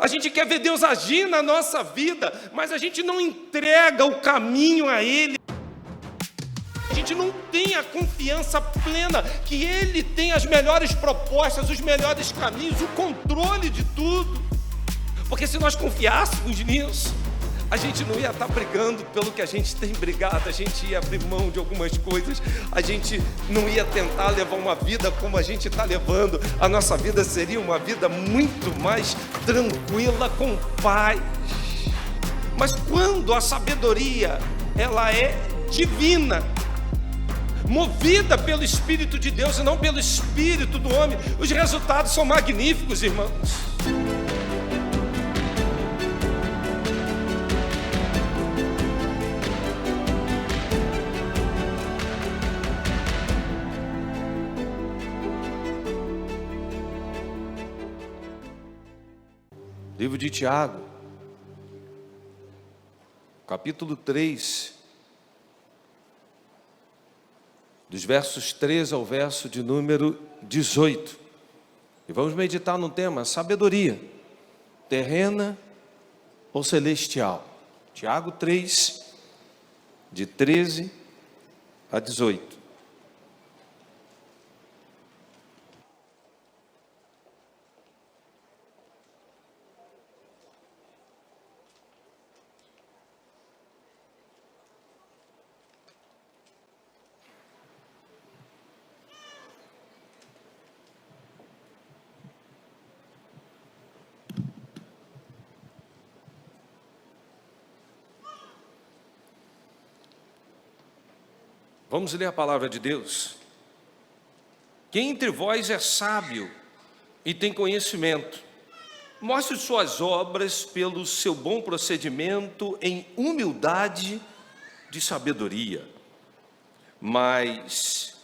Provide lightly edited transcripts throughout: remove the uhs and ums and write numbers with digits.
A gente quer ver Deus agir na nossa vida, mas a gente não entrega o caminho a Ele. A gente não tem a confiança plena que Ele tem as melhores propostas, os melhores caminhos, o controle de tudo. Porque se nós confiássemos nisso, a gente não ia estar brigando pelo que a gente tem brigado, a gente ia abrir mão de algumas coisas, a gente não ia tentar levar uma vida como a gente está levando. A nossa vida seria uma vida muito mais tranquila, com paz. Mas quando a sabedoria, ela é divina, movida pelo Espírito de Deus e não pelo Espírito do homem, os resultados são magníficos, irmãos. Livro de Tiago, capítulo 3, dos versos 13 ao verso de número 18. E vamos meditar no tema sabedoria, terrena ou celestial. Tiago 3, de 13 a 18. Vamos ler a palavra de Deus. Quem entre vós é sábio e tem conhecimento, mostre suas obras pelo seu bom procedimento em humildade de sabedoria. Mas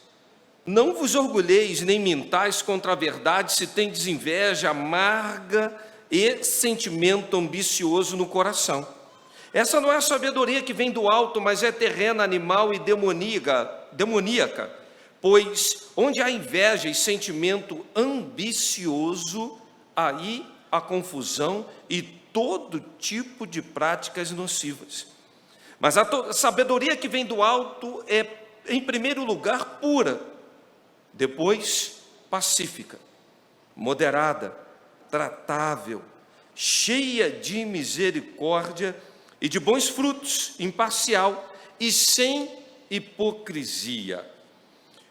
não vos orgulheis nem mintais contra a verdade, se tendes inveja amarga e sentimento ambicioso no coração. Essa não é a sabedoria que vem do alto, mas é terrena, animal e demoníaca. Pois onde há inveja e sentimento ambicioso, aí há confusão e todo tipo de práticas nocivas. Mas a sabedoria que vem do alto é, em primeiro lugar, pura, depois pacífica, moderada, tratável, cheia de misericórdia e de bons frutos, imparcial e sem hipocrisia.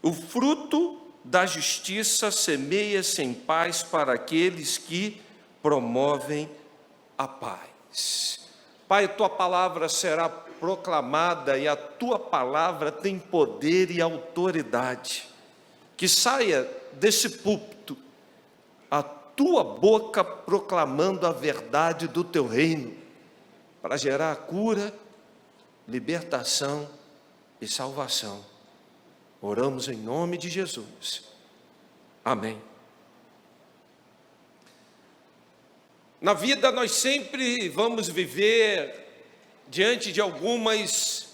O fruto da justiça semeia-se em paz para aqueles que promovem a paz. Pai, tua palavra será proclamada e a tua palavra tem poder e autoridade. Que saia desse púlpito a tua boca proclamando a verdade do teu reino, para gerar cura, libertação e salvação. Oramos em nome de Jesus. Amém. Na vida nós sempre vamos viver diante de algumas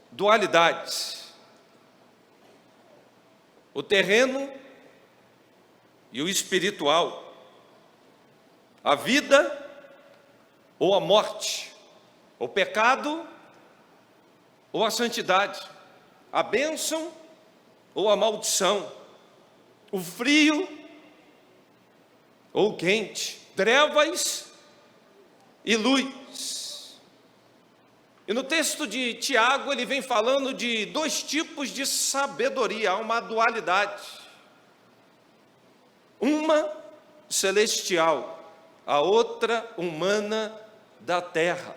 dualidades. O terreno e o espiritual. A vida ou a morte. O pecado ou a santidade, a bênção ou a maldição, o frio ou o quente, trevas e luz. E no texto de Tiago ele vem falando de dois tipos de sabedoria, há uma dualidade. Uma celestial, a outra humana da terra.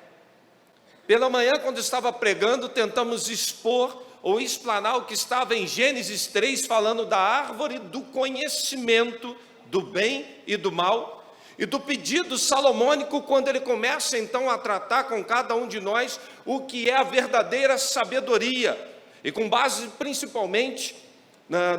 Pela manhã, quando estava pregando, tentamos expor ou explanar o que estava em Gênesis 3, falando da árvore do conhecimento do bem e do mal, e do pedido salomônico, quando ele começa então a tratar com cada um de nós o que é a verdadeira sabedoria, e com base principalmente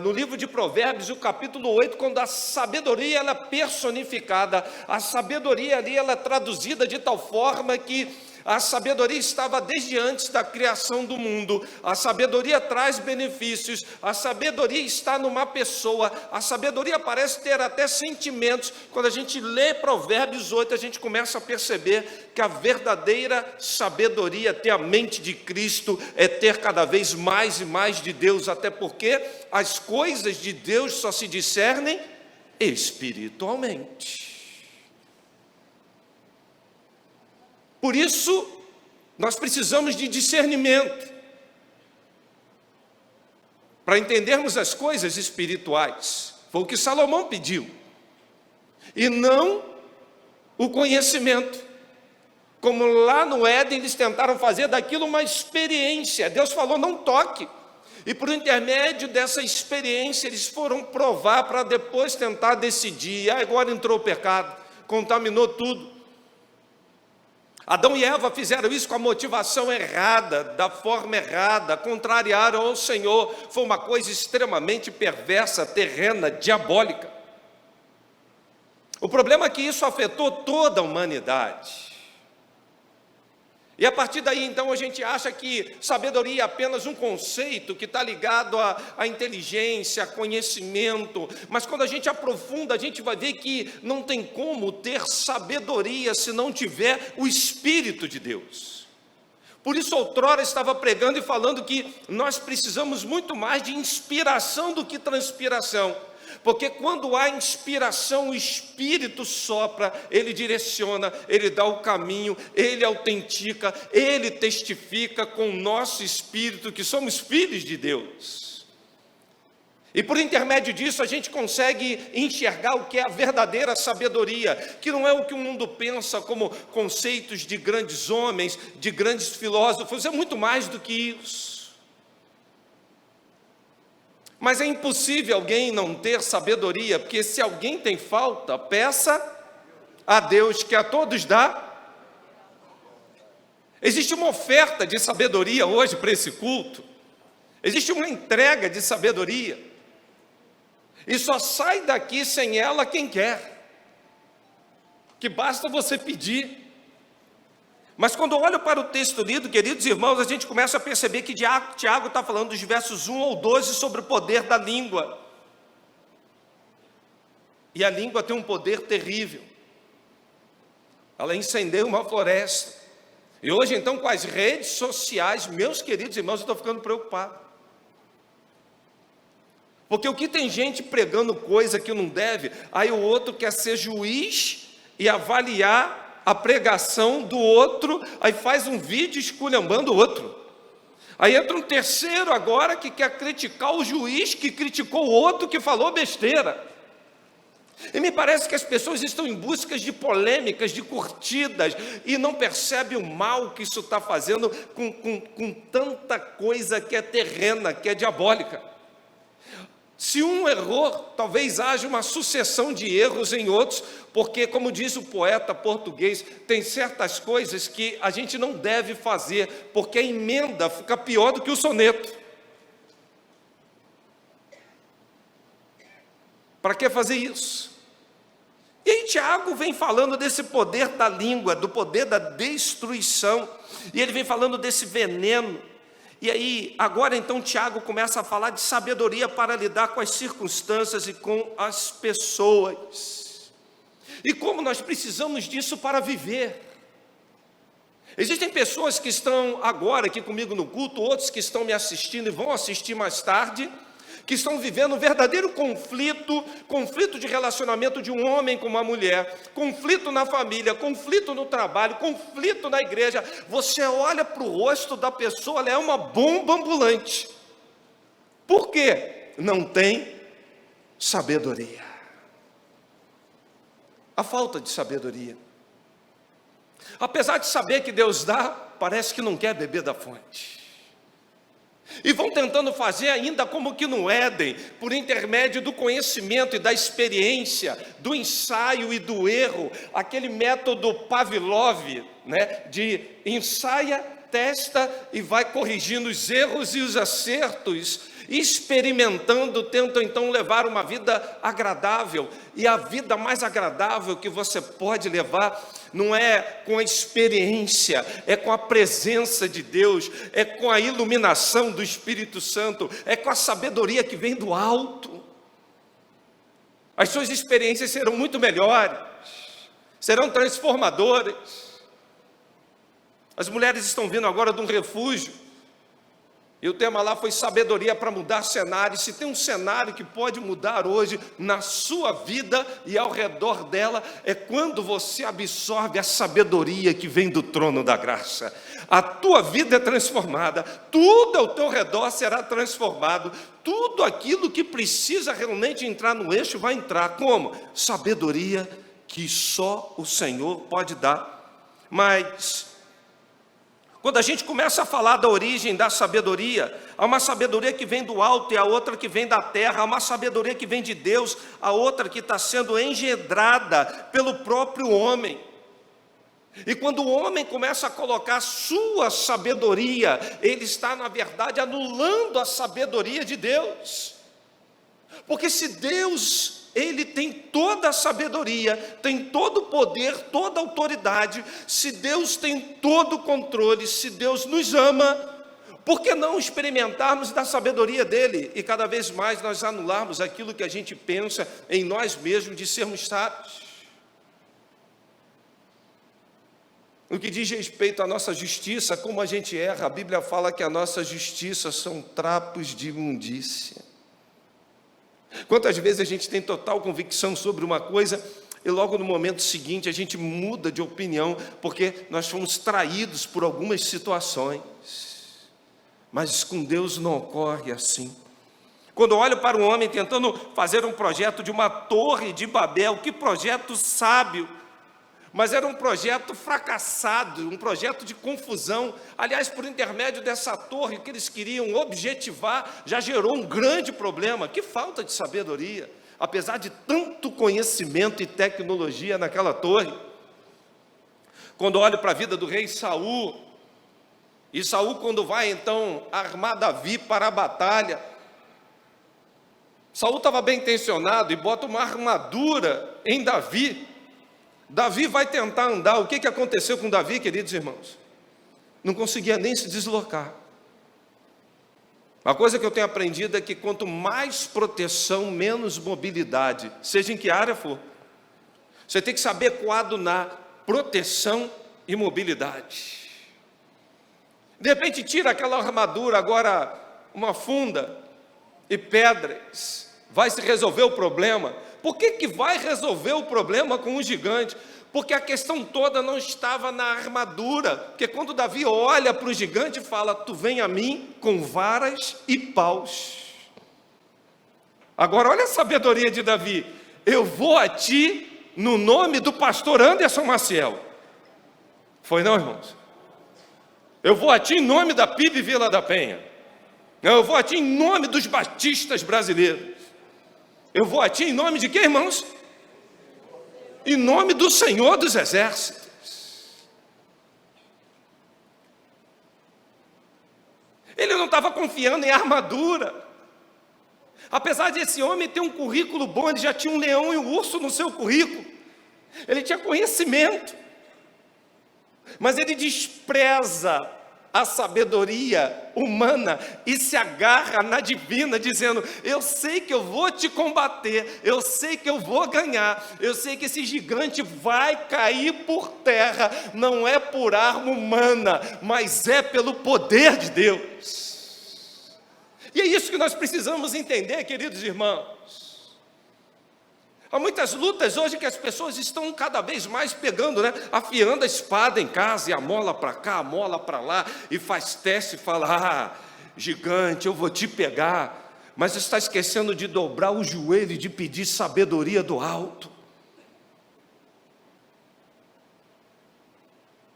no livro de Provérbios, o capítulo 8, quando a sabedoria ela é personificada, a sabedoria ali ela é traduzida de tal forma que A sabedoria estava desde antes da criação do mundo. A sabedoria traz benefícios. A sabedoria está numa pessoa. A sabedoria parece ter até sentimentos. Quando a gente lê Provérbios 8, a gente começa a perceber que a verdadeira sabedoria, ter a mente de Cristo, é ter cada vez mais e mais de Deus, até porque as coisas de Deus só se discernem espiritualmente. Por isso, nós precisamos de discernimento para entendermos as coisas espirituais. Foi o que Salomão pediu. E não o conhecimento. Como lá no Éden eles tentaram fazer daquilo uma experiência. Deus falou, não toque. E por intermédio dessa experiência eles foram provar para depois tentar decidir. E agora entrou o pecado, contaminou tudo. Adão e Eva fizeram isso com a motivação errada, da forma errada, contrariaram ao Senhor. Foi uma coisa extremamente perversa, terrena, diabólica. O problema é que isso afetou toda a humanidade. E a partir daí, então, a gente acha que sabedoria é apenas um conceito que está ligado à inteligência, a conhecimento. Mas quando a gente aprofunda, a gente vai ver que não tem como ter sabedoria se não tiver o Espírito de Deus. Por isso, outrora estava pregando e falando que nós precisamos muito mais de inspiração do que transpiração. Porque quando há inspiração, o Espírito sopra, Ele direciona, Ele dá o caminho, Ele autentica, Ele testifica com o nosso espírito que somos filhos de Deus. E por intermédio disso a gente consegue enxergar o que é a verdadeira sabedoria, que não é o que o mundo pensa como conceitos de grandes homens, de grandes filósofos, é muito mais do que isso. Mas é impossível alguém não ter sabedoria, porque se alguém tem falta, peça a Deus, que a todos dá. Existe uma oferta de sabedoria hoje para esse culto. Existe uma entrega de sabedoria. E só sai daqui sem ela quem quer. Que basta você pedir. Mas quando olho para o texto lido, queridos irmãos, a gente começa a perceber que Tiago está falando dos versos 1 ao 12 sobre o poder da língua. E a língua tem um poder terrível. Ela incendeia uma floresta. E hoje então com as redes sociais, meus queridos irmãos, eu estou ficando preocupado. Porque o que tem gente pregando coisa que não deve, aí o outro quer ser juiz e avaliar a pregação do outro, aí faz um vídeo esculhambando o outro. Aí entra um terceiro agora que quer criticar o juiz que criticou o outro que falou besteira. E me parece que as pessoas estão em busca de polêmicas, de curtidas, e não percebem o mal que isso está fazendo com tanta coisa que é terrena, que é diabólica. Se um errou, talvez haja uma sucessão de erros em outros, porque, como diz o poeta português, tem certas coisas que a gente não deve fazer, porque a emenda fica pior do que o soneto. Para que fazer isso? E aí Tiago vem falando desse poder da língua, do poder da destruição, e ele vem falando desse veneno. E aí, agora então Tiago começa a falar de sabedoria para lidar com as circunstâncias e com as pessoas. E como nós precisamos disso para viver. Existem pessoas que estão agora aqui comigo no culto, outros que estão me assistindo e vão assistir mais tarde, que estão vivendo um verdadeiro conflito de relacionamento de um homem com uma mulher, conflito na família, conflito no trabalho, conflito na igreja. Você olha para o rosto da pessoa, ela é uma bomba ambulante. Por quê? Não tem sabedoria. A falta de sabedoria. Apesar de saber que Deus dá, parece que não quer beber da fonte. E vão tentando fazer ainda como que no Éden, por intermédio do conhecimento e da experiência, do ensaio e do erro, aquele método Pavlov, né, de ensaia testa e vai corrigindo os erros e os acertos, experimentando, tenta então levar uma vida agradável. E a vida mais agradável que você pode levar não é com a experiência, é com a presença de Deus, é com a iluminação do Espírito Santo, é com a sabedoria que vem do alto. As suas experiências serão muito melhores, serão transformadoras. As mulheres estão vindo agora de um refúgio, e o tema lá foi sabedoria para mudar cenário. Se tem um cenário que pode mudar hoje na sua vida e ao redor dela, é quando você absorve a sabedoria que vem do trono da graça. A tua vida é transformada, tudo ao teu redor será transformado, tudo aquilo que precisa realmente entrar no eixo vai entrar. Como? Sabedoria que só o Senhor pode dar. Mas quando a gente começa a falar da origem da sabedoria, há uma sabedoria que vem do alto e a outra que vem da terra, há uma sabedoria que vem de Deus, a outra que está sendo engendrada pelo próprio homem. E quando o homem começa a colocar sua sabedoria, ele está, na verdade, anulando a sabedoria de Deus. Porque se Deus, Ele tem toda a sabedoria, tem todo o poder, toda a autoridade, se Deus tem todo o controle, se Deus nos ama, por que não experimentarmos da sabedoria dEle e cada vez mais nós anularmos aquilo que a gente pensa em nós mesmos de sermos sábios? No que diz respeito à nossa justiça, como a gente erra, a Bíblia fala que a nossa justiça são trapos de imundícia. Quantas vezes a gente tem total convicção sobre uma coisa e logo no momento seguinte a gente muda de opinião porque nós fomos traídos por algumas situações. Mas com Deus não ocorre assim. Quando eu olho para um homem tentando fazer um projeto de uma torre de Babel, que projeto sábio! Mas era um projeto fracassado, um projeto de confusão. Aliás, por intermédio dessa torre que eles queriam objetivar, já gerou um grande problema. Que falta de sabedoria, apesar de tanto conhecimento e tecnologia naquela torre. Quando olho para a vida do rei Saul, e Saul quando vai então armar Davi para a batalha, Saul estava bem intencionado e bota uma armadura em Davi. Davi vai tentar andar. O que aconteceu com Davi, queridos irmãos? Não conseguia nem se deslocar. Uma coisa que eu tenho aprendido é que quanto mais proteção, menos mobilidade, seja em que área for. Você tem que saber coadunar proteção e mobilidade. De repente tira aquela armadura, agora uma funda e pedras, vai se resolver o problema. Por que vai resolver o problema com um gigante? Porque a questão toda não estava na armadura. Porque quando Davi olha para o gigante, fala: tu vem a mim com varas e paus. Agora olha a sabedoria de Davi: eu vou a ti no nome do pastor Anderson Maciel. Foi não, irmãos? Eu vou a ti em nome da PIB Vila da Penha. Eu vou a ti em nome dos batistas brasileiros. Eu vou a ti em nome de quem, irmãos? Em nome do Senhor dos Exércitos. Ele não estava confiando em armadura. Apesar de esse homem ter um currículo bom, ele já tinha um leão e um urso no seu currículo. Ele tinha conhecimento. Mas ele despreza a sabedoria humana e se agarra na divina, dizendo: eu sei que eu vou te combater, eu sei que eu vou ganhar, eu sei que esse gigante vai cair por terra, não é por arma humana, mas é pelo poder de Deus. E é isso que nós precisamos entender, queridos irmãos. Há muitas lutas hoje que as pessoas estão cada vez mais pegando, afiando a espada em casa e amola para cá, amola para lá, e faz teste e fala: gigante, eu vou te pegar. Mas está esquecendo de dobrar o joelho e de pedir sabedoria do alto.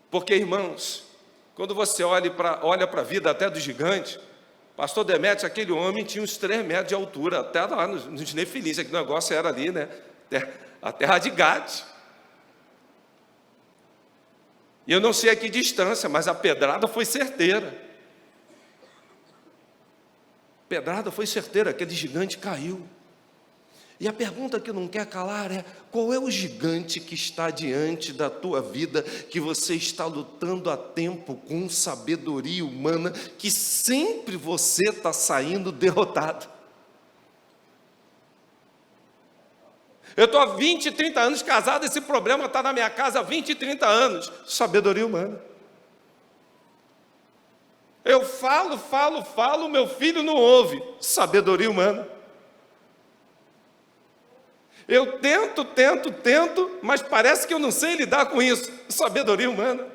Porque, irmãos, quando você olha para a vida até do gigante, pastor Demétrio, aquele homem tinha uns 3 metros de altura, até lá nos Nefilins, aquele negócio era ali, a terra de Gade. E eu não sei a que distância, mas a pedrada foi certeira. A pedrada foi certeira, aquele gigante caiu. E a pergunta que não quer calar é: qual é o gigante que está diante da tua vida, que você está lutando há tempo com sabedoria humana, que sempre você está saindo derrotado? Eu estou há 20, 30 anos casado, esse problema está na minha casa há 20, 30 anos. Sabedoria humana. Eu falo, meu filho não ouve. Sabedoria humana. Eu tento, mas parece que eu não sei lidar com isso. Sabedoria humana.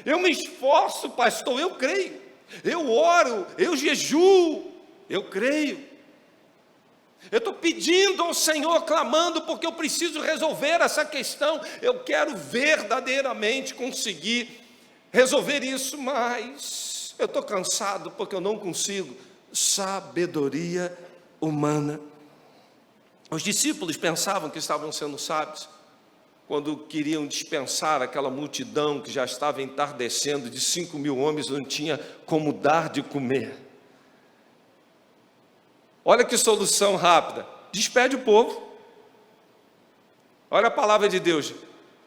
Eu me esforço, pastor, eu creio. Eu oro, eu jejuo, eu creio. Eu estou pedindo ao Senhor, clamando, porque eu preciso resolver essa questão. Eu quero verdadeiramente conseguir resolver isso, mas eu estou cansado porque eu não consigo. Sabedoria humana. Os discípulos pensavam que estavam sendo sábios quando queriam dispensar aquela multidão que já estava entardecendo, de 5.000 homens, não tinha como dar de comer. Olha que solução rápida: despede o povo. Olha a palavra de Deus: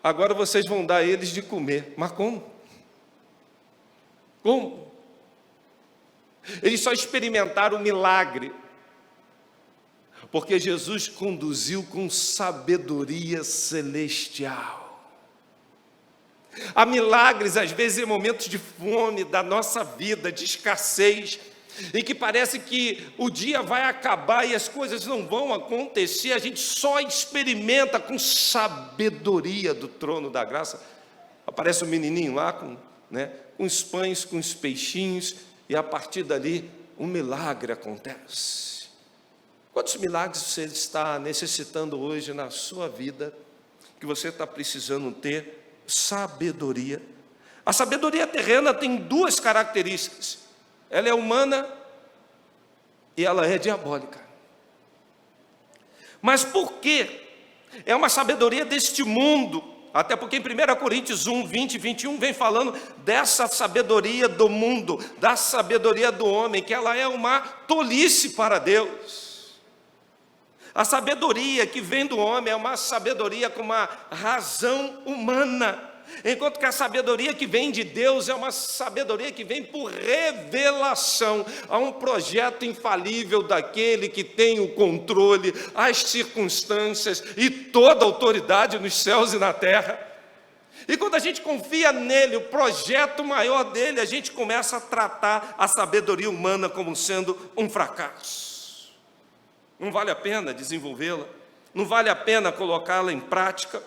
agora vocês vão dar a eles de comer. Mas como? Como? Eles só experimentaram o milagre porque Jesus conduziu com sabedoria celestial. Há milagres, às vezes, em momentos de fome da nossa vida, de escassez, em que parece que o dia vai acabar e as coisas não vão acontecer. A gente só experimenta com sabedoria do trono da graça. Aparece um menininho lá com os pães, com os peixinhos, e a partir dali um milagre acontece. Quantos milagres você está necessitando hoje na sua vida, que você está precisando ter sabedoria? A sabedoria terrena tem duas características: ela é humana e ela é diabólica. Mas por quê? É uma sabedoria deste mundo, até porque em 1 Coríntios 1, 20 e 21 vem falando dessa sabedoria do mundo, da sabedoria do homem, que ela é uma tolice para Deus. A sabedoria que vem do homem é uma sabedoria com uma razão humana, enquanto que a sabedoria que vem de Deus é uma sabedoria que vem por revelação. Há um projeto infalível daquele que tem o controle, as circunstâncias e toda a autoridade nos céus e na terra. E quando a gente confia nele, o projeto maior dele, a gente começa a tratar a sabedoria humana como sendo um fracasso. Não vale a pena desenvolvê-la, não vale a pena colocá-la em prática.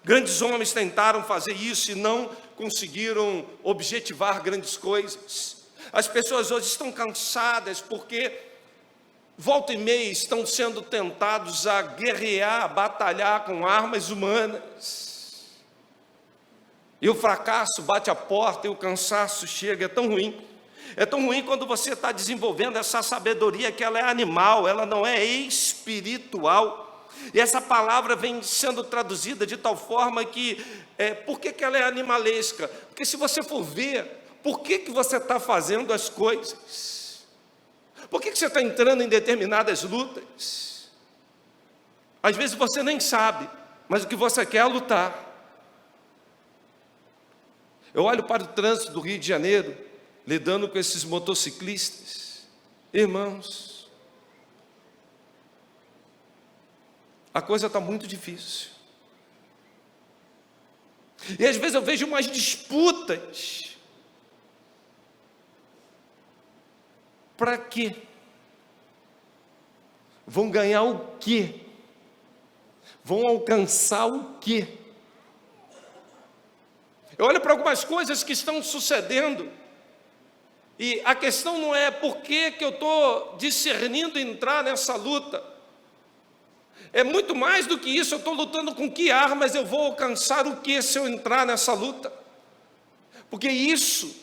Grandes homens tentaram fazer isso e não conseguiram objetivar grandes coisas. As pessoas hoje estão cansadas porque volta e meia estão sendo tentados a guerrear, a batalhar com armas humanas. E o fracasso bate a porta e o cansaço chega. É tão ruim. É tão ruim quando você está desenvolvendo essa sabedoria que ela é animal, ela não é espiritual. E essa palavra vem sendo traduzida de tal forma que, por que ela é animalesca? Porque se você for ver, por que você está fazendo as coisas? Por que você está entrando em determinadas lutas? Às vezes você nem sabe, mas o que você quer é lutar. Eu olho para o trânsito do Rio de Janeiro, lidando com esses motociclistas. Irmãos, a coisa está muito difícil. E às vezes eu vejo umas disputas. Para quê? Vão ganhar o quê? Vão alcançar o quê? Eu olho para algumas coisas que estão sucedendo, e a questão não é por que eu estou discernindo entrar nessa luta. É muito mais do que isso. Eu estou lutando com que armas, eu vou alcançar o que se eu entrar nessa luta? Porque isso,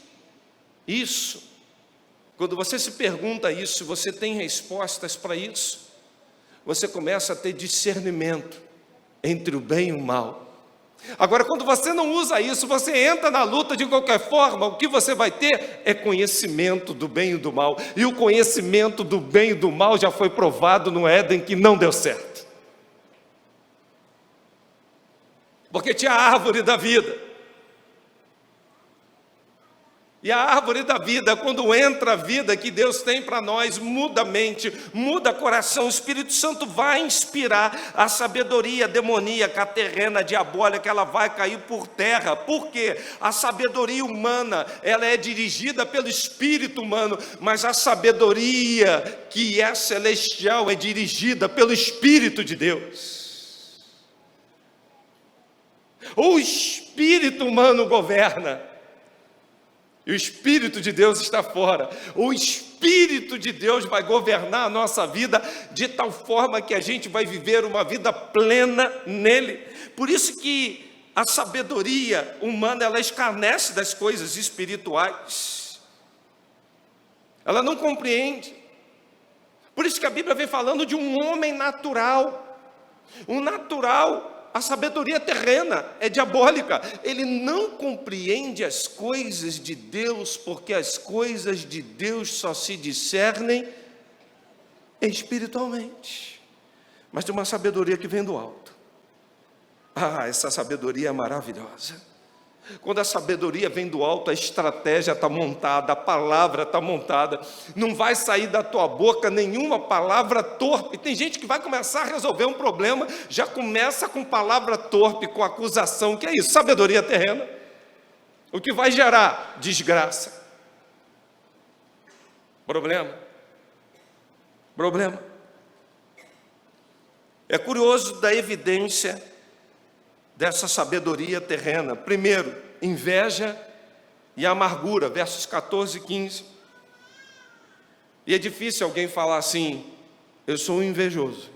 quando você se pergunta isso, você tem respostas para isso, você começa a ter discernimento entre o bem e o mal. Agora, quando você não usa isso, você entra na luta de qualquer forma, o que você vai ter é conhecimento do bem e do mal. E o conhecimento do bem e do mal já foi provado no Éden que não deu certo. Porque tinha a árvore da vida. E a árvore da vida, quando entra a vida que Deus tem para nós, muda a mente, muda o coração. O Espírito Santo vai inspirar a sabedoria demoníaca, a terrena, a diabólica, ela vai cair por terra. Por quê? A sabedoria humana, ela é dirigida pelo Espírito humano, mas a sabedoria que é celestial é dirigida pelo Espírito de Deus. O Espírito humano governa. E o Espírito de Deus está fora. O Espírito de Deus vai governar a nossa vida de tal forma que a gente vai viver uma vida plena nele. Por isso que a sabedoria humana, ela escarnece das coisas espirituais. Ela não compreende. Por isso que a Bíblia vem falando de um homem natural. Um natural. A sabedoria terrena é diabólica. Ele não compreende as coisas de Deus, porque as coisas de Deus só se discernem espiritualmente. Mas tem uma sabedoria que vem do alto. Ah, essa sabedoria é maravilhosa. Quando a sabedoria vem do alto, a estratégia está montada, a palavra está montada. Não vai sair da tua boca nenhuma palavra torpe. Tem gente que vai começar a resolver um problema, já começa com palavra torpe, com acusação. O que é isso? Sabedoria terrena. O que vai gerar? Desgraça. Problema. É curioso da evidência dessa sabedoria terrena. Primeiro, inveja e amargura, versos 14 e 15. E é difícil alguém falar assim: eu sou um invejoso.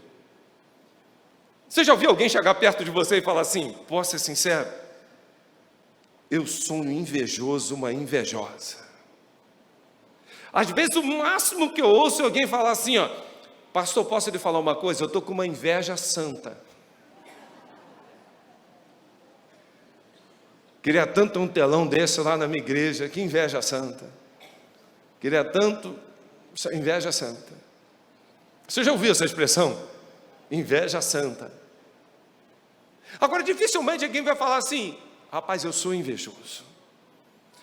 Você já ouviu alguém chegar perto de você e falar assim: posso ser sincero? Eu sou um invejoso, uma invejosa. Às vezes o máximo que eu ouço é alguém falar assim: ó, pastor, posso lhe falar uma coisa? Eu estou com uma inveja santa. Queria tanto um telão desse lá na minha igreja, que inveja santa. Queria tanto, inveja santa. Você já ouviu essa expressão? Inveja santa. Agora, dificilmente alguém vai falar assim: rapaz, eu sou invejoso.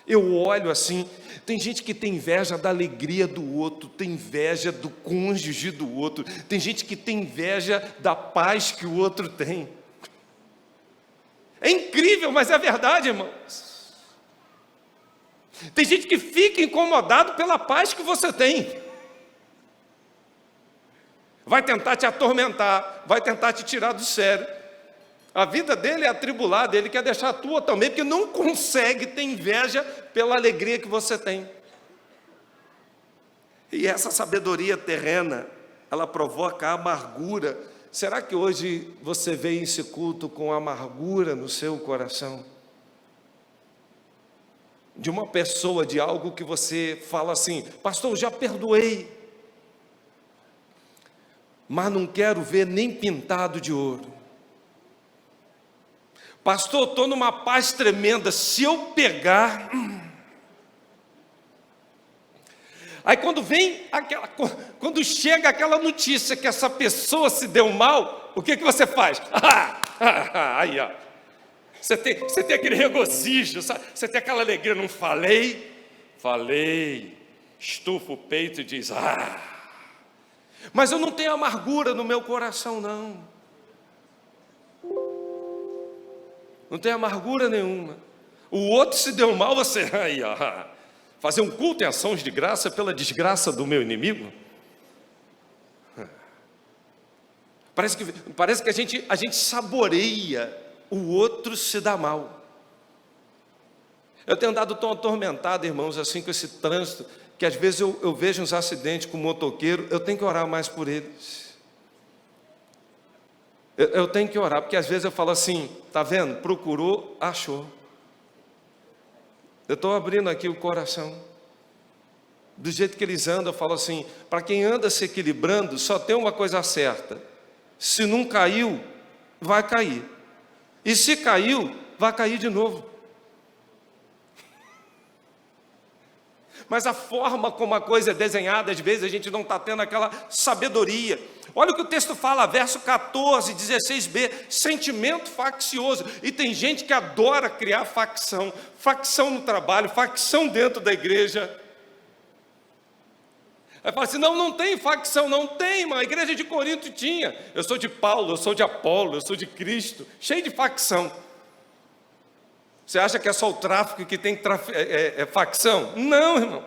Eu olho assim, tem gente que tem inveja da alegria do outro, tem inveja do cônjuge do outro, tem gente que tem inveja da paz que o outro tem. É incrível, mas é verdade, irmãos. Tem gente que fica incomodado pela paz que você tem. Vai tentar te atormentar, vai tentar te tirar do sério. A vida dele é atribulada, ele quer deixar a tua também, porque não consegue ter inveja pela alegria que você tem. E essa sabedoria terrena, ela provoca a amargura. Será que hoje você veio esse culto com amargura no seu coração? De uma pessoa, de algo que você fala assim: pastor, eu já perdoei, mas não quero ver nem pintado de ouro. Pastor, estou numa paz tremenda, se eu pegar... Aí quando chega aquela notícia que essa pessoa se deu mal, o que você faz? Aí, ó. Você tem aquele regozijo, sabe? Você tem aquela alegria. Não falei, estufa o peito e diz: mas eu não tenho amargura no meu coração, não. Não tem amargura nenhuma. O outro se deu mal, você... Aí, ó. Fazer um culto em ações de graça pela desgraça do meu inimigo? Parece que a gente saboreia o outro se dar mal. Eu tenho andado tão atormentado, irmãos, assim com esse trânsito, que às vezes eu vejo uns acidentes com motoqueiro, eu tenho que orar mais por eles. Eu tenho que orar, porque às vezes eu falo assim: tá vendo? Procurou, achou. Eu estou abrindo aqui o coração. Do jeito que eles andam, eu falo assim: para quem anda se equilibrando, só tem uma coisa certa: se não caiu, vai cair. E se caiu, vai cair de novo. Mas a forma como a coisa é desenhada, às vezes a gente não está tendo aquela sabedoria. Olha o que o texto fala, verso 14, 16b, sentimento faccioso. E tem gente que adora criar facção, facção no trabalho, facção dentro da igreja. Aí fala assim, não tem facção, não tem, mas a igreja de Corinto tinha. Eu sou de Paulo, eu sou de Apolo, eu sou de Cristo, cheio de facção. Você acha que é só o tráfico que tem facção? Não, irmão.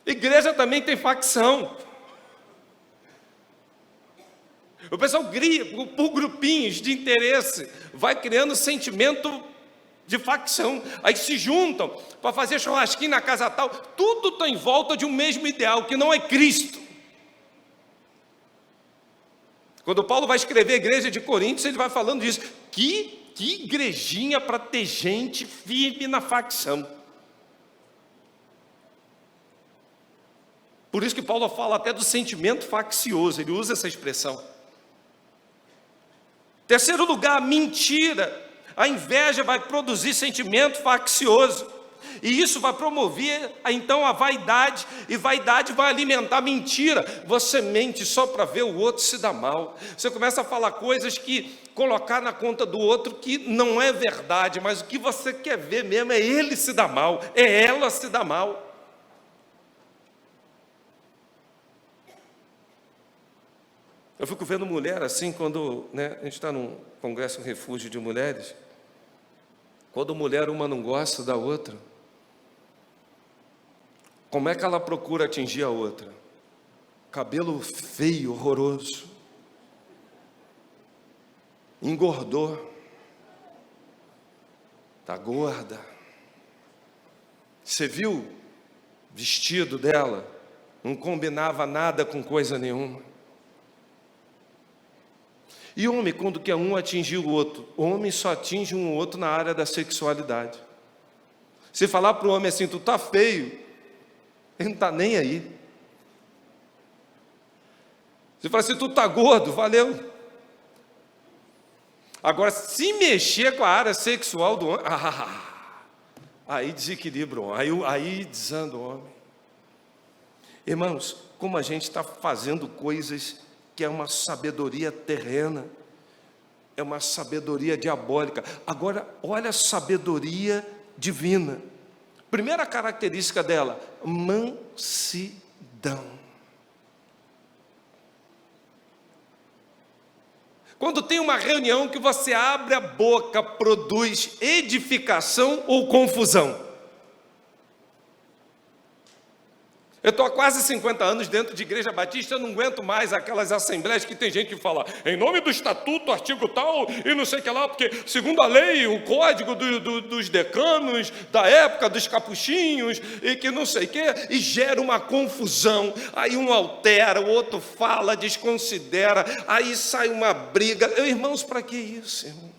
Igreja também tem facção. O pessoal cria por grupinhos de interesse, vai criando sentimento de facção. Aí se juntam para fazer churrasquinho na casa tal. Tudo está em volta de um mesmo ideal, que não é Cristo. Quando Paulo vai escrever a igreja de Coríntios, ele vai falando disso. Que igrejinha para ter gente firme na facção. Por isso que Paulo fala até do sentimento faccioso, ele usa essa expressão. Terceiro lugar, mentira. A inveja vai produzir sentimento faccioso. E isso vai promover, então, a vaidade. E vaidade vai alimentar mentira. Você mente só para ver o outro se dar mal. Você começa a falar coisas que colocar na conta do outro que não é verdade. Mas o que você quer ver mesmo é ele se dar mal. É ela se dar mal. Eu fico vendo mulher assim, quando a gente está num congresso, um refúgio de mulheres, quando mulher uma não gosta da outra, como é que ela procura atingir a outra? Cabelo feio, horroroso, engordou, está gorda, você viu o vestido dela? Não combinava nada com coisa nenhuma. E homem, quando quer um atingir o outro, o homem só atinge um ou outro na área da sexualidade. Se falar para o homem assim, tu tá feio, ele não está nem aí. Se falar assim, tu tá gordo, valeu. Agora, se mexer com a área sexual do homem, aí desequilibra o homem, aí desanda o homem. Irmãos, como a gente está fazendo coisas que é uma sabedoria terrena, é uma sabedoria diabólica. Agora, olha a sabedoria divina. Primeira característica dela, mansidão. Quando tem uma reunião que você abre a boca, produz edificação ou confusão? Eu estou há quase 50 anos dentro de igreja batista, eu não aguento mais aquelas assembleias que tem gente que fala em nome do estatuto, artigo tal, e não sei o que lá, porque segundo a lei, o código dos decanos, da época dos capuchinhos, e que não sei o que, e gera uma confusão, aí um altera, o outro fala, desconsidera, aí sai uma briga. Irmãos, para que isso, irmão?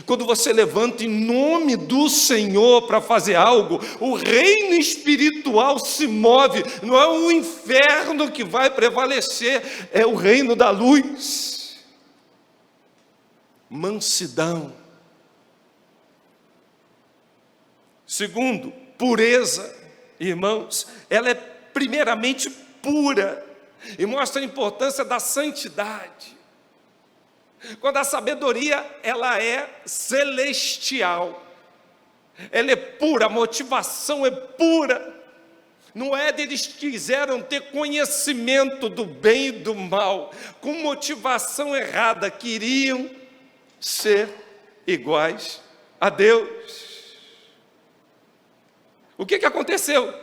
Quando você levanta em nome do Senhor para fazer algo, o reino espiritual se move, não é o inferno que vai prevalecer, é o reino da luz. Mansidão. Segundo, pureza. Irmãos, ela é primeiramente pura e mostra a importância da santidade. Quando a sabedoria, ela é celestial, ela é pura, a motivação é pura. No Éden eles quiseram ter conhecimento do bem e do mal, com motivação errada, queriam ser iguais a Deus. O que aconteceu?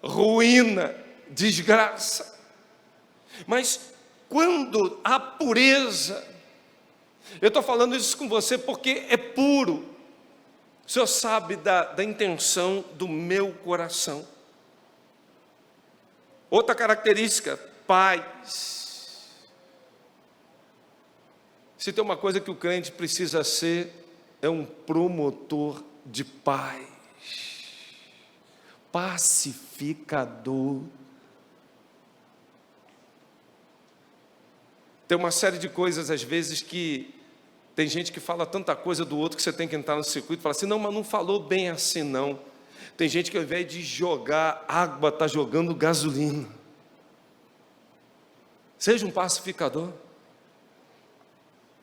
Ruína, desgraça. Mas quando a pureza, eu estou falando isso com você porque é puro. O Senhor sabe da intenção do meu coração. Outra característica, paz. Se tem uma coisa que o crente precisa ser, é um promotor de paz, pacificador. Tem uma série de coisas, às vezes, que tem gente que fala tanta coisa do outro que você tem que entrar no circuito e falar assim, não, mas não falou bem assim, não. Tem gente que ao invés de jogar água, está jogando gasolina. Seja um pacificador.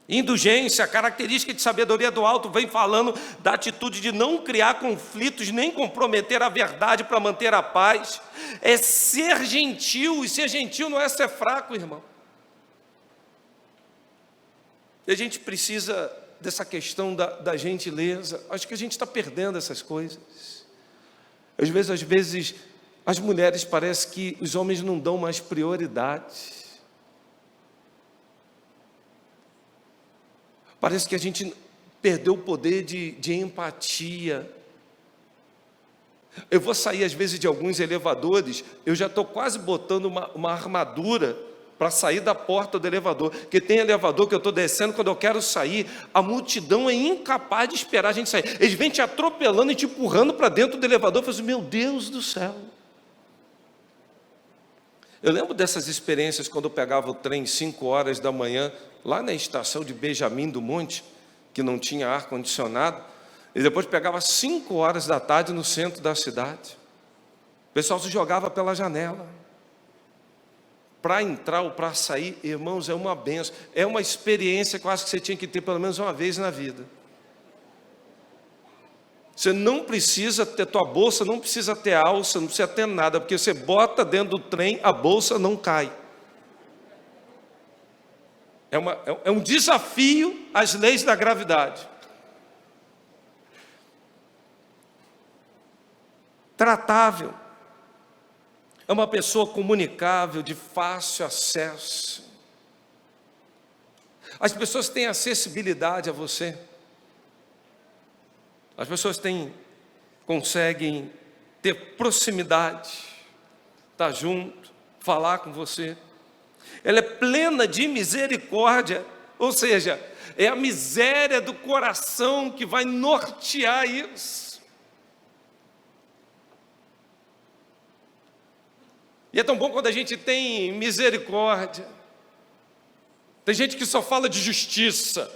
Indulgência, característica de sabedoria do alto, vem falando da atitude de não criar conflitos, nem comprometer a verdade para manter a paz. É ser gentil, e ser gentil não é ser fraco, irmão. E a gente precisa dessa questão da gentileza. Acho que a gente está perdendo essas coisas. Às vezes, as mulheres parece que os homens não dão mais prioridade. Parece que a gente perdeu o poder de empatia. Eu vou sair às vezes de alguns elevadores, eu já estou quase botando uma armadura para sair da porta do elevador, porque tem elevador que eu estou descendo, quando eu quero sair, a multidão é incapaz de esperar a gente sair. Eles vêm te atropelando e te empurrando para dentro do elevador. Eu falo assim, meu Deus do céu. Eu lembro dessas experiências quando eu pegava o trem 5 horas da manhã, lá na estação de Benjamin do Monte, que não tinha ar-condicionado, e depois pegava 5 horas da tarde no centro da cidade. O pessoal se jogava pela janela. Para entrar ou para sair, irmãos, é uma benção. É uma experiência que eu acho que você tinha que ter pelo menos uma vez na vida. Você não precisa ter tua bolsa, não precisa ter alça, não precisa ter nada, porque você bota dentro do trem, a bolsa não cai. É um desafio às leis da gravidade. Tratável. É uma pessoa comunicável, de fácil acesso. As pessoas têm acessibilidade a você. As pessoas conseguem ter proximidade, estar junto, falar com você. Ela é plena de misericórdia, ou seja, é a miséria do coração que vai nortear isso. E é tão bom quando a gente tem misericórdia. Tem gente que só fala de justiça.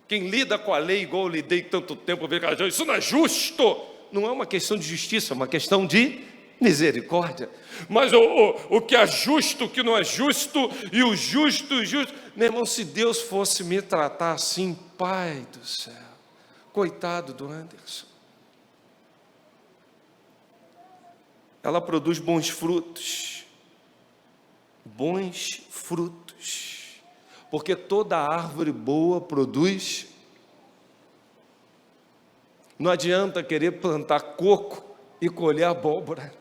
Quem lida com a lei, igual eu lidei tanto tempo, isso não é justo. Não é uma questão de justiça, é uma questão de misericórdia. Mas o que é justo, o que não é justo, e o justo, Meu irmão, se Deus fosse me tratar assim, Pai do céu, coitado do Anderson. Ela produz bons frutos. Bons frutos. Porque toda árvore boa produz. Não adianta querer plantar coco e colher abóbora.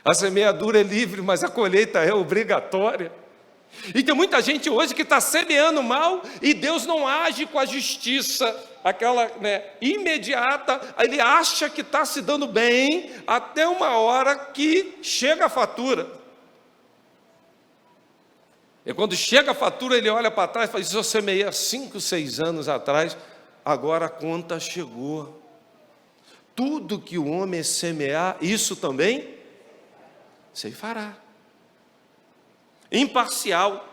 A semeadura é livre, mas a colheita é obrigatória. E tem muita gente hoje que está semeando mal e Deus não age com a justiça, aquela imediata. Ele acha que está se dando bem até uma hora que chega a fatura. E quando chega a fatura, ele olha para trás e fala, isso eu semeei há 5, 6 anos atrás, agora a conta chegou. Tudo que o homem semear, isso também ceifará. Imparcial.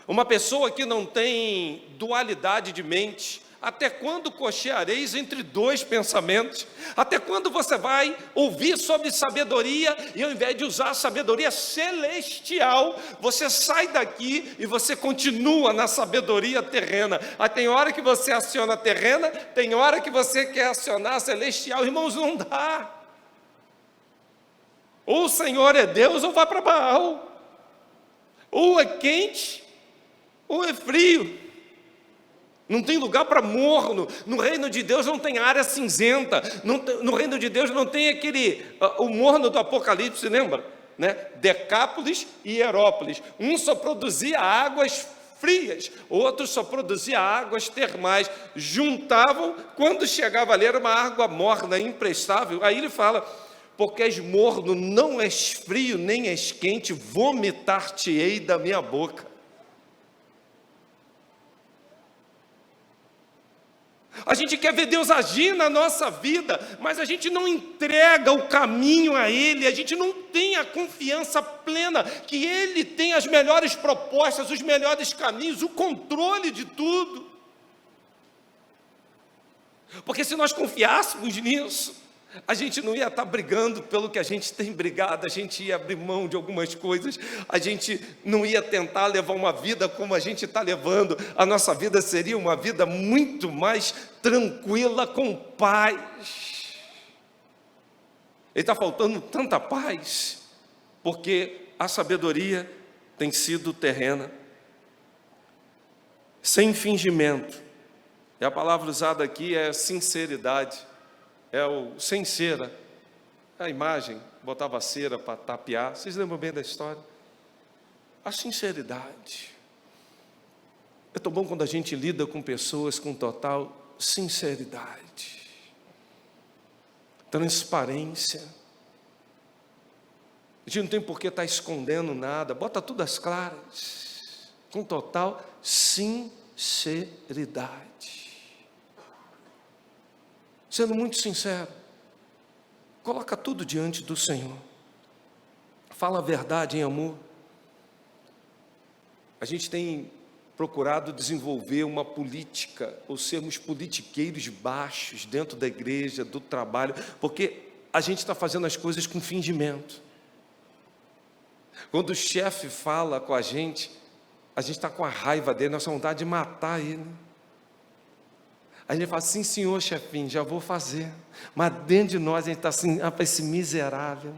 Uma pessoa que não tem dualidade de mente. Até quando cocheareis entre 2 pensamentos? Até quando você vai ouvir sobre sabedoria e ao invés de usar a sabedoria celestial, você sai daqui e você continua na sabedoria terrena? Aí tem hora que você aciona a terrena, tem hora que você quer acionar a celestial. Irmãos, não dá. Ou o Senhor é Deus ou vai para Baal. Ou é quente ou é frio. Não tem lugar para morno. No reino de Deus não tem área cinzenta. No reino de Deus não tem o morno do Apocalipse, lembra? Decápolis e Hierópolis. Um só produzia águas frias, outro só produzia águas termais. Juntavam, quando chegava ali era uma água morna, imprestável. Aí ele fala, porque és morno, não és frio, nem és quente, vomitar-te-ei da minha boca. A gente quer ver Deus agir na nossa vida, mas a gente não entrega o caminho a Ele, a gente não tem a confiança plena que Ele tem as melhores propostas, os melhores caminhos, o controle de tudo. Porque se nós confiássemos nisso, a gente não ia estar brigando pelo que a gente tem brigado, a gente ia abrir mão de algumas coisas, a gente não ia tentar levar uma vida como a gente está levando, a nossa vida seria uma vida muito mais tranquila, com paz. E está faltando tanta paz, porque a sabedoria tem sido terrena, sem fingimento. E a palavra usada aqui é sinceridade. É o sem cera, a imagem, botava cera para tapear. Vocês lembram bem da história? A sinceridade. É tão bom quando a gente lida com pessoas com total sinceridade, transparência. A gente não tem por que estar escondendo nada, bota tudo às claras, com total sinceridade. Sendo muito sincero, coloca tudo diante do Senhor, fala a verdade em amor. A gente tem procurado desenvolver uma política, ou sermos politiqueiros baixos dentro da igreja, do trabalho, porque a gente está fazendo as coisas com fingimento. Quando o chefe fala com a gente está com a raiva dele, nossa vontade de matar ele. Aí ele fala, sim senhor chefinho, já vou fazer. Mas dentro de nós a gente está assim, esse miserável.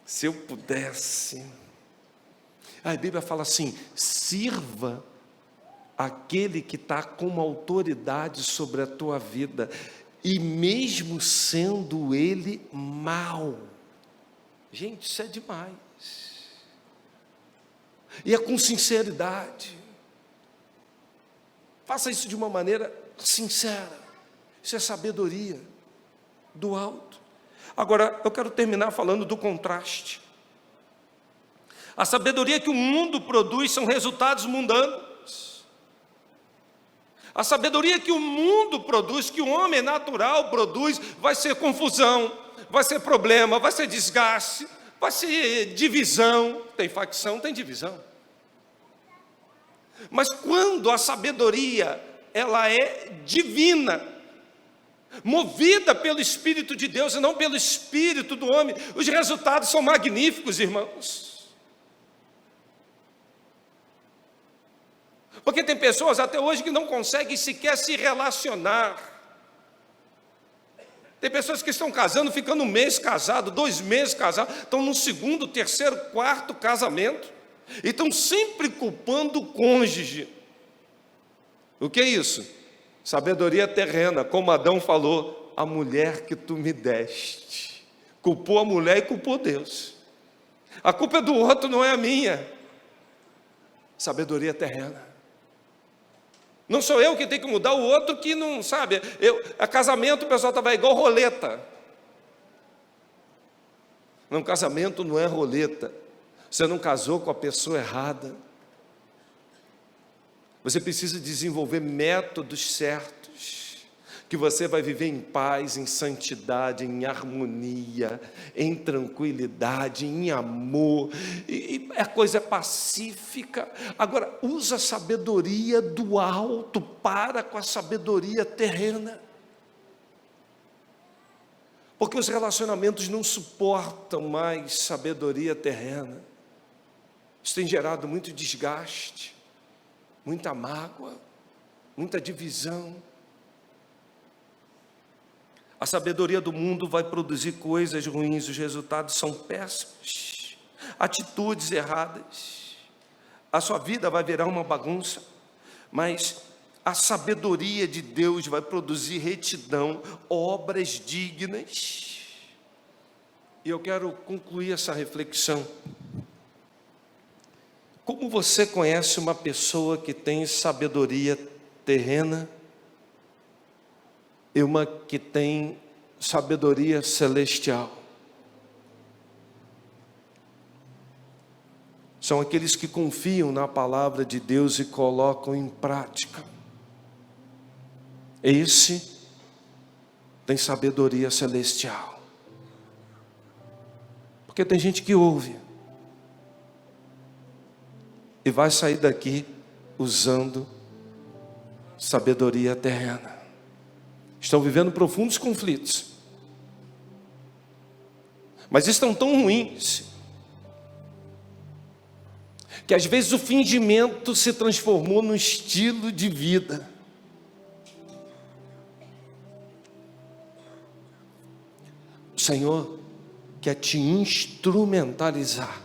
Se eu pudesse. A Bíblia fala assim, sirva aquele que está com uma autoridade sobre a tua vida, e mesmo sendo ele mau. Gente, isso é demais. E é com sinceridade. Faça isso de uma maneira sincera. Isso é sabedoria do alto. Agora, eu quero terminar falando do contraste. A sabedoria que o mundo produz são resultados mundanos. A sabedoria que o mundo produz, que o homem natural produz, vai ser confusão, vai ser problema, vai ser desgaste, vai ser divisão. Tem facção, tem divisão. Mas quando a sabedoria, ela é divina, movida pelo Espírito de Deus e não pelo Espírito do homem, os resultados são magníficos, irmãos. Porque tem pessoas até hoje que não conseguem sequer se relacionar. Tem pessoas que estão casando, ficando um mês casado, 2 meses casado, estão no 2º, 3º, 4º casamento. E estão sempre culpando o cônjuge. O que é isso? Sabedoria terrena, como Adão falou, a mulher que tu me deste. Culpou a mulher e culpou Deus. A culpa é do outro, não é a minha. Sabedoria terrena. Não sou eu que tenho que mudar, o outro que não sabe. A casamento o pessoal estava igual roleta. Não, casamento não é roleta. Você não casou com a pessoa errada. Você precisa desenvolver métodos certos, que você vai viver em paz, em santidade, em harmonia, em tranquilidade, em amor, e a coisa é pacífica. Agora, usa a sabedoria do alto, para com a sabedoria terrena. Porque os relacionamentos não suportam mais sabedoria terrena. Isso tem gerado muito desgaste, muita mágoa, muita divisão. A sabedoria do mundo vai produzir coisas ruins, os resultados são péssimos, atitudes erradas. A sua vida vai virar uma bagunça, mas a sabedoria de Deus vai produzir retidão, obras dignas. E eu quero concluir essa reflexão. Como você conhece uma pessoa que tem sabedoria terrena e uma que tem sabedoria celestial? São aqueles que confiam na palavra de Deus e colocam em prática. Esse tem sabedoria celestial. Porque tem gente que ouve e vai sair daqui usando sabedoria terrena. Estão vivendo profundos conflitos, mas estão tão ruins que às vezes o fingimento se transformou num estilo de vida. O Senhor quer te instrumentalizar.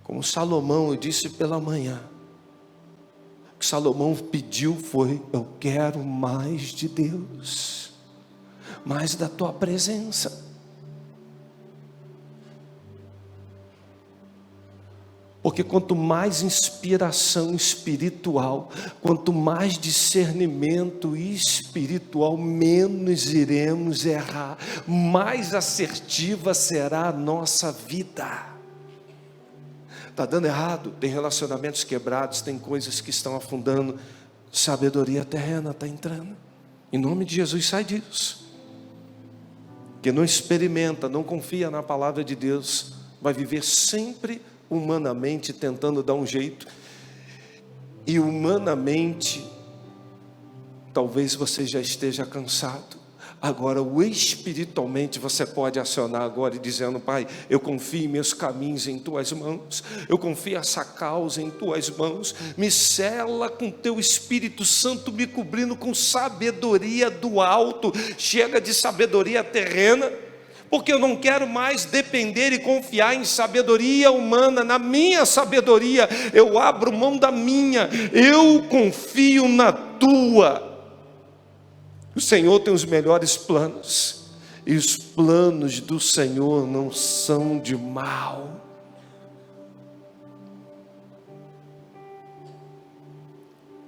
Como Salomão, eu disse pela manhã, o que Salomão pediu foi: eu quero mais de Deus, mais da tua presença. Porque quanto mais inspiração espiritual, quanto mais discernimento espiritual, menos iremos errar, mais assertiva será a nossa vida. Está dando errado, tem relacionamentos quebrados, tem coisas que estão afundando, sabedoria terrena está entrando. Em nome de Jesus, sai disso. Que não experimenta, não confia na palavra de Deus, vai viver sempre humanamente tentando dar um jeito, e humanamente talvez você já esteja cansado. Agora, o espiritualmente você pode acionar agora e dizendo: Pai, eu confio meus caminhos em tuas mãos, eu confio essa causa em tuas mãos, me sela com teu Espírito Santo, me cobrindo com sabedoria do alto. Chega de sabedoria terrena, porque eu não quero mais depender e confiar em sabedoria humana, na minha sabedoria. Eu abro mão da minha, eu confio na tua. O Senhor tem os melhores planos, e os planos do Senhor não são de mal.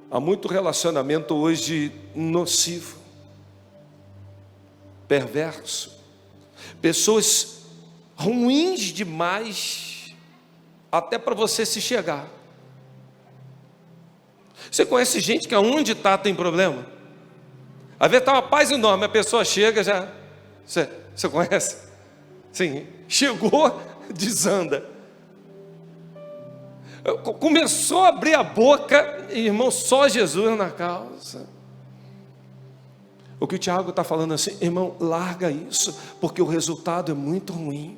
Há muito relacionamento hoje nocivo, perverso, pessoas ruins demais, até para você se chegar. Você conhece gente que aonde está tem problema? Às vezes está uma paz enorme, a pessoa chega já, você conhece? Sim, chegou, desanda. Começou a abrir a boca, irmão, só Jesus na causa. O que o Tiago está falando assim: irmão, larga isso, porque o resultado é muito ruim.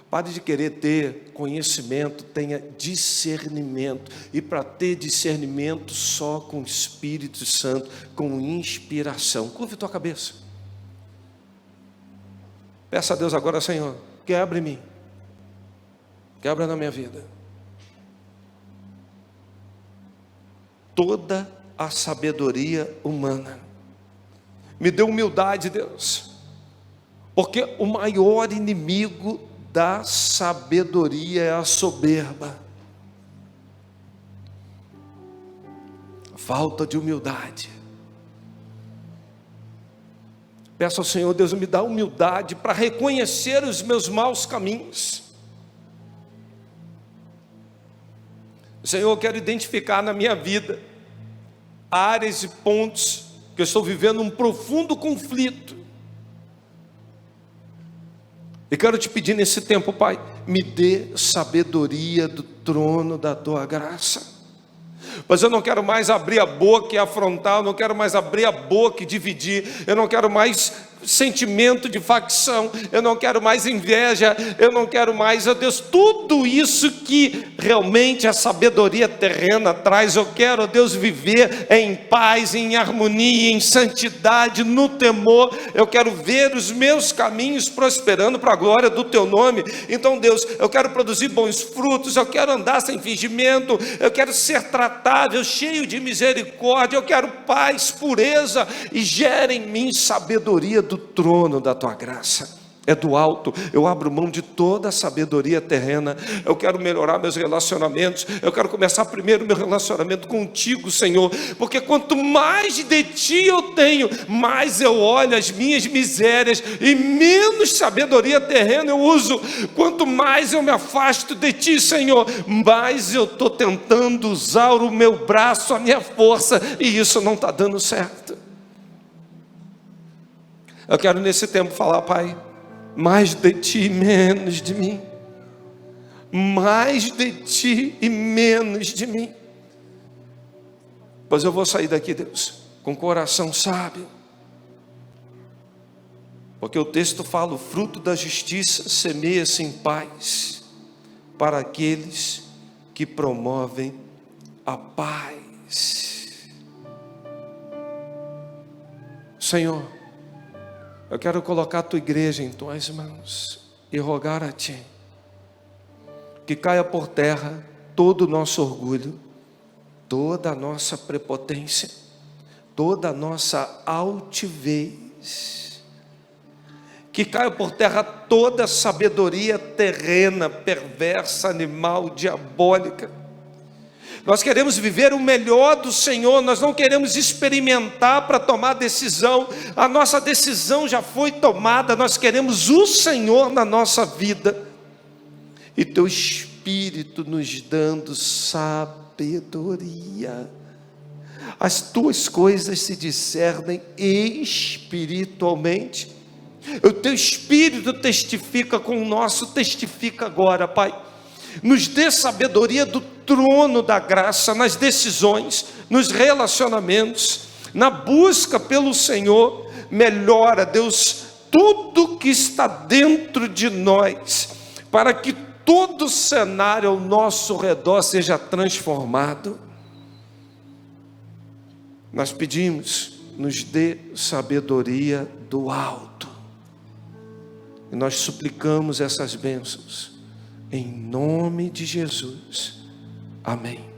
Pare de querer ter conhecimento, tenha discernimento. E para ter discernimento, só com o Espírito Santo, com inspiração. Curve tua cabeça. Peça a Deus agora: Senhor, quebra em mim, quebra na minha vida toda a sabedoria humana. Me dê humildade, Deus, porque o maior inimigo da sabedoria é a soberba, falta de humildade. Peço ao Senhor, Deus, me dá humildade para reconhecer os meus maus caminhos. Senhor, eu quero identificar na minha vida áreas e pontos que eu estou vivendo um profundo conflito. E quero te pedir nesse tempo, Pai, me dê sabedoria do trono da tua graça. Mas eu não quero mais abrir a boca e afrontar, eu não quero mais abrir a boca e dividir, eu não quero mais sentimento de facção, eu não quero mais inveja, eu não quero mais, ó Deus, tudo isso que realmente a sabedoria terrena traz. Eu quero, ó Deus, viver em paz, em harmonia, em santidade, no temor. Eu quero ver os meus caminhos prosperando para a glória do teu nome. Então, Deus, eu quero produzir bons frutos, eu quero andar sem fingimento, eu quero ser tratável, cheio de misericórdia, eu quero paz, pureza, e gera em mim sabedoria do trono da tua graça. é do alto. Eu abro mão de toda a sabedoria terrena. Eu quero melhorar meus relacionamentos. Eu quero começar primeiro meu relacionamento contigo, Senhor, porque quanto mais de ti eu tenho, mais eu olho as minhas misérias e menos sabedoria terrena eu uso. Quanto mais eu me afasto de ti, Senhor, mais eu estou tentando usar o meu braço, a minha força, e isso não está dando certo. Eu quero nesse tempo falar, Pai, mais de ti e menos de mim. Mais de ti e menos de mim. Pois eu vou sair daqui, Deus, com o coração sábio. Porque o texto fala: o fruto da justiça semeia-se em paz para aqueles que promovem a paz. Senhor, eu quero colocar a tua igreja em tuas mãos e rogar a ti que caia por terra todo o nosso orgulho, toda a nossa prepotência, toda a nossa altivez, que caia por terra toda a sabedoria terrena, perversa, animal, diabólica. Nós queremos viver o melhor do Senhor, nós não queremos experimentar para tomar decisão. A nossa decisão já foi tomada, nós queremos o Senhor na nossa vida. E teu Espírito nos dando sabedoria. As tuas coisas se discernem espiritualmente. O teu Espírito testifica com o nosso, testifica agora, Pai. Nos dê sabedoria do trono da graça, nas decisões, nos relacionamentos, na busca pelo Senhor. Melhora, Deus, tudo que está dentro de nós, para que todo o cenário ao nosso redor seja transformado. Nós pedimos, nos dê sabedoria do alto, e nós suplicamos essas bênçãos em nome de Jesus. Amém.